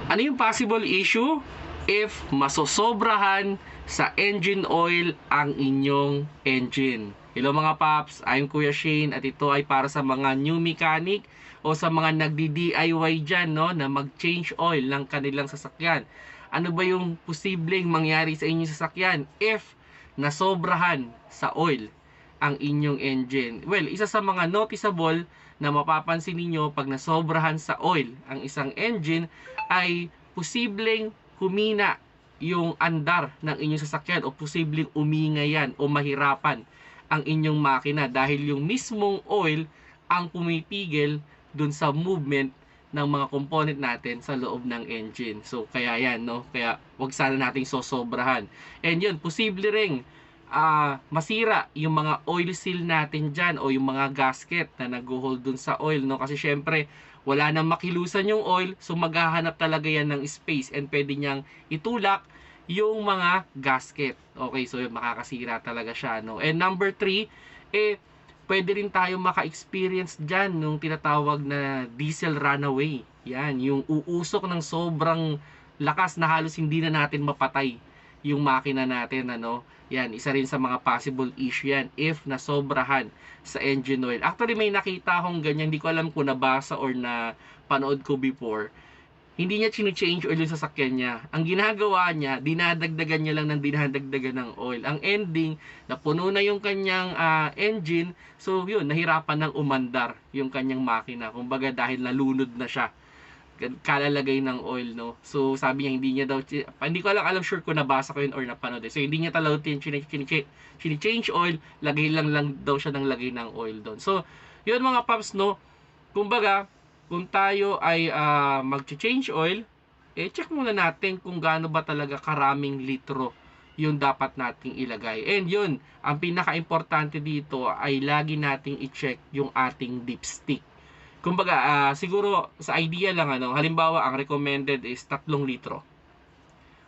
Ano yung possible issue? If masosobrahan sa engine oil ang inyong engine. Hello mga paps, I'm Kuya Shane at ito ay para sa mga new mechanic o sa mga nagdi-DIY dyan, no, na mag-change oil ng kanilang sasakyan. Ano ba yung posibleng mangyari sa inyong sasakyan if nasobrahan sa oil ang inyong engine? Well, isa sa mga noticeable na mapapansin ninyo pag nasobrahan sa oil ang isang engine ay posibleng humina yung andar ng inyong sasakyan o posibleng umingay yan o mahirapan ang inyong makina dahil yung mismong oil ang pumipigil dun sa movement ng mga component natin sa loob ng engine. So kaya yan, no? Kaya wag sana nating sosobrahan. And yun, posible ring masira yung mga oil seal natin dyan o yung mga gasket na nag-hold dun sa oil, no? Kasi syempre wala nang makilusan yung oil, so maghahanap talaga yan ng space and pwede niyang itulak yung mga gasket. Okay, so yun, makakasira talaga siya, no? And number 3, pwede rin tayo maka-experience dyan nung tinatawag na diesel runaway. Yan, yung uusok ng sobrang lakas na halos hindi na natin mapatay yung makina natin, ano? Yan, isa rin sa mga possible issue yan if nasobrahan sa engine oil. Actually, may nakita akong ganyan, hindi ko alam kung nabasa or na panood ko before. Hindi niya change oil yung sasakyan niya. Ang ginagawa niya, dinadagdagan niya lang ng dinadagdagan ng oil. Ang ending, napuno na yung kanyang engine, so yun, nahirapan ng umandar yung kanyang makina. Kumbaga dahil nalunod na siya kalalagay ng oil, no? So sabi niya hindi niya daw, hindi ko alam sure kung nabasa ko yun or napanood. So hindi niya talaga change oil, lagay lang daw siya ng lagay ng oil doon. So yun mga paps, no? Kumbaga kung tayo ay mag-change oil, check muna natin kung gaano ba talaga karaming litro yung dapat nating ilagay. And yun, ang pinaka-importante dito ay lagi nating i-check yung ating dipstick. Kumbaga, siguro sa idea lang, ano, halimbawa ang recommended is 3 litro.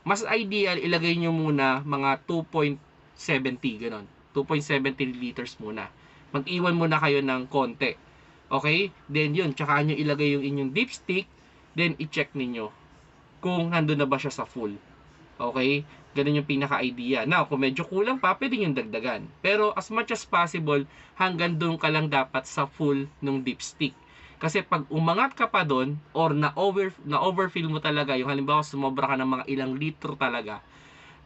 Mas ideal ilagay nyo muna mga 2.70 ganon. 2.70 liters muna. Mag-iwan muna kayo ng konti. Okay? Then yun, tsaka nyo ilagay yung inyong dipstick, then i-check ninyo kung nandun na ba siya sa full. Okay? Ganun yung pinaka-idea. Now, kung medyo kulang pa, pwede yung dagdagan. Pero as much as possible, hanggang doon ka lang dapat sa full ng dipstick. Kasi pag umangat ka pa doon or na-overfill mo talaga, yung halimbawa sumobra ka ng mga ilang litro talaga,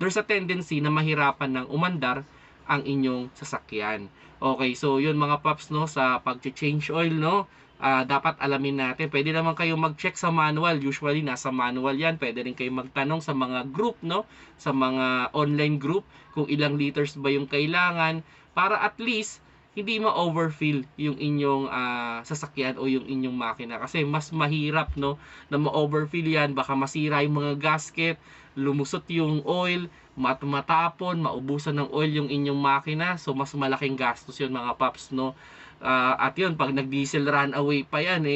there's a tendency na mahirapan ng umandar ang inyong sasakyan. Okay, so yun mga paps, no, sa pag-change oil, no, dapat alamin natin. Pwede naman kayo mag-check sa manual. Usually nasa manual yan. Pwede rin kayo magtanong sa mga group, no, sa mga online group kung ilang liters ba yung kailangan para at least hindi ma-overfill yung inyong sasakyan o yung inyong makina. Kasi mas mahirap, no, na ma-overfill yan. Baka masira yung mga gasket, lumusot yung oil, matapon, maubusan ng oil yung inyong makina. So, mas malaking gastos yun mga paps, no. At yun, pag nag-diesel runaway pa yan,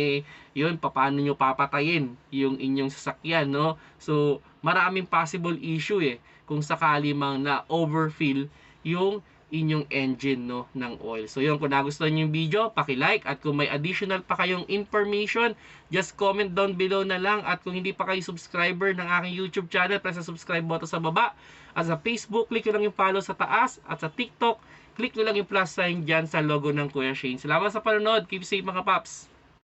yun, paano nyo papatayin yung inyong sasakyan, no. So, maraming possible issue kung sakali mang na-overfill yung inyong engine, no, ng oil. So yun, kung nagustuhan niyo yung video, paki-like, at kung may additional pa kayong information, just comment down below na lang. At kung hindi pa kayo subscriber ng aking YouTube channel, press sa subscribe button sa baba. At sa Facebook, click nyo lang yung follow sa taas. At sa TikTok, click nyo lang yung plus sign dyan sa logo ng Kuya Shane. Salamat sa panonood. Keep safe mga paps!